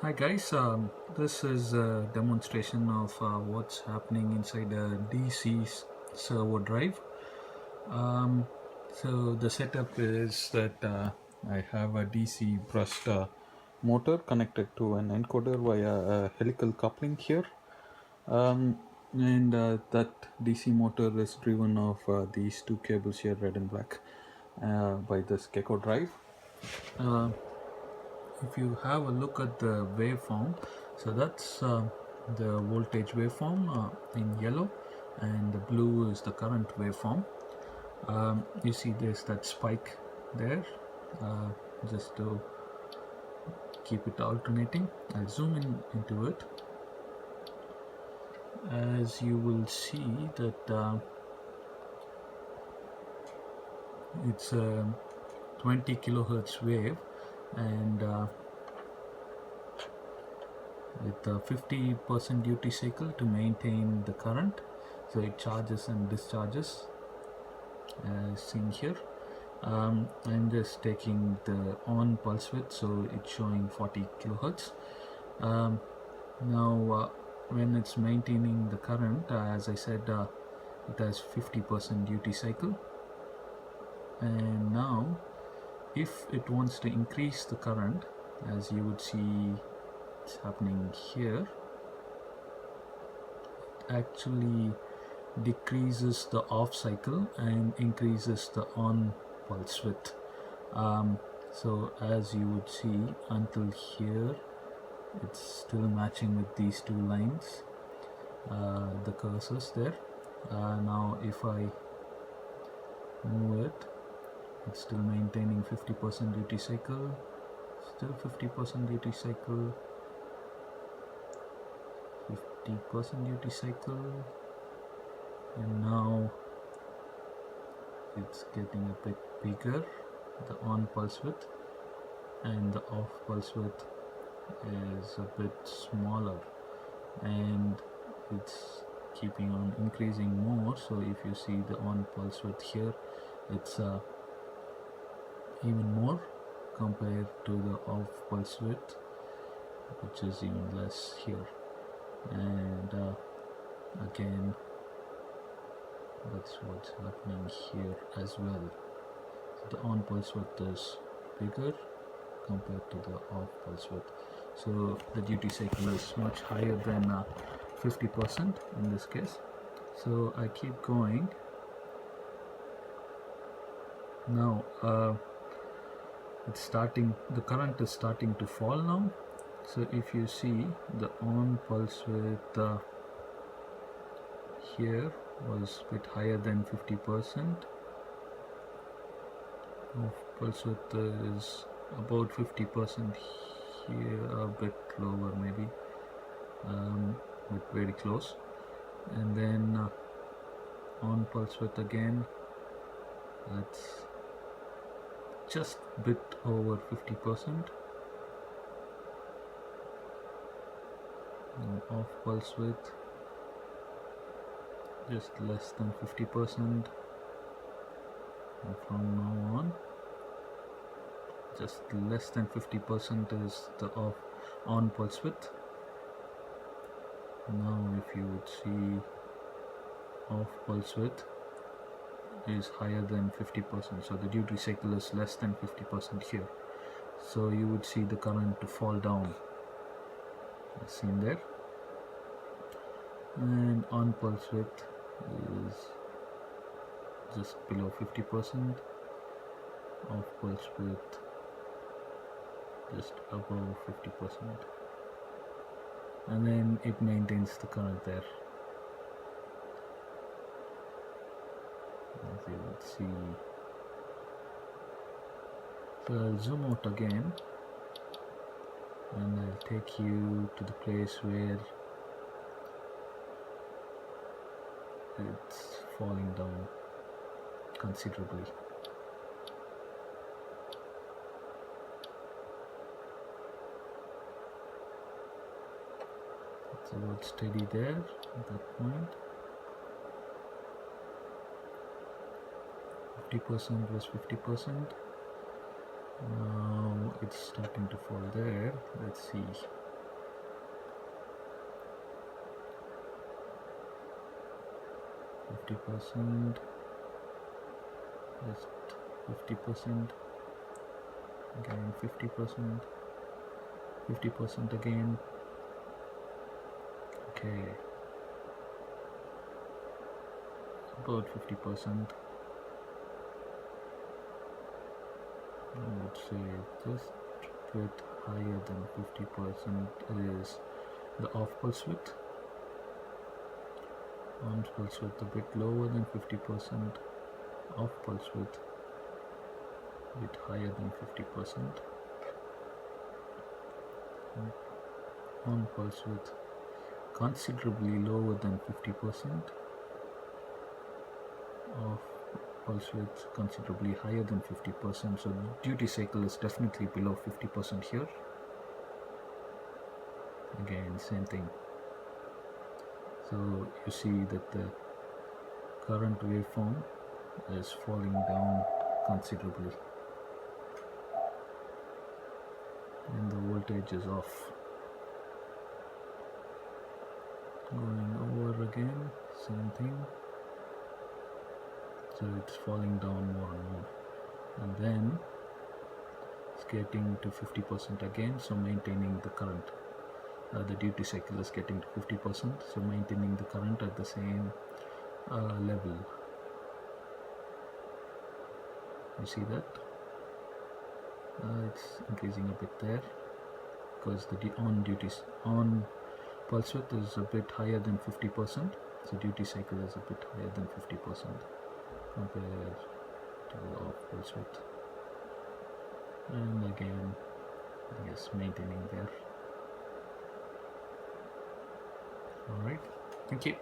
Hi guys, this is a demonstration of what's happening inside a DC servo drive. Um, so the setup is that I have a DC brushed motor connected to an encoder via a helical coupling here. And that DC motor is driven off these two cables here, red and black, by this gecko drive. Uh, if you have a look at the waveform, so that's the voltage waveform in yellow, and the blue is the current waveform. You see there's that spike there, just to keep it alternating. I'll zoom into it. As you will see that it's a 20 kilohertz wave, and with a 50% duty cycle to maintain the current, so it charges and discharges as seen here. I'm just taking the on pulse width, so it's showing 40 kilohertz. Now when it's maintaining the current, as I said, it has 50% duty cycle, and now if it wants to increase the current, as you would see it's happening here, it actually decreases the off cycle and increases the on pulse width. So as you would see, until here it's still matching with these two lines, the cursors there. Now if I move it, it's still maintaining 50% duty cycle, still 50% duty cycle, 50% duty cycle, and now it's getting a bit bigger, the on pulse width, and the off pulse width is a bit smaller, and it's keeping on increasing more. So if you see the on pulse width here, it's even more compared to the off pulse width, which is even less here. And again, that's what's happening here as well. So the on pulse width is bigger compared to the off pulse width, so the duty cycle is much higher than 50% in this case. So I keep going. Now it's starting, the current is starting to fall now. So if you see, the on pulse width here was a bit higher than 50%. Off pulse width is about 50% here, a bit lower maybe, but very close. And then on pulse width again, that's just a bit over 50%. And off pulse width just less than 50%, and from now on just less than 50% is the on pulse width. Now if you would see, off pulse width is higher than 50%, so the duty cycle is less than 50% here, so you would see the current to fall down as seen there. And on pulse width is just below 50%, off pulse width just above 50%, and then it maintains the current there, as you would see. So I'll zoom out again, and I'll take you to the place where it's falling down considerably. It's about steady there at that point. 50% was 50%. Now it's starting to fall there. Let's see. 50%, just 50%, again 50%, 50% again. Okay, about 50%. I would say just a bit higher than 50% is the off pulse width. On pulse width a bit lower than 50%, off pulse width a bit higher than 50%, on pulse width considerably lower than 50%, off pulse width considerably higher than 50%. So duty cycle is definitely below 50% here. Again, same thing. So you see that the current waveform is falling down considerably and the voltage is off. Going over again, same thing. So it's falling down more and more, and then it's getting to 50% again, so maintaining the current. The duty cycle is getting to 50%, so maintaining the current at the same level. You see that? It's increasing a bit there because the on pulse width is a bit higher than 50%, so duty cycle is a bit higher than 50% compared to the off pulse width. And again, yes, maintaining there. Alright, thank you.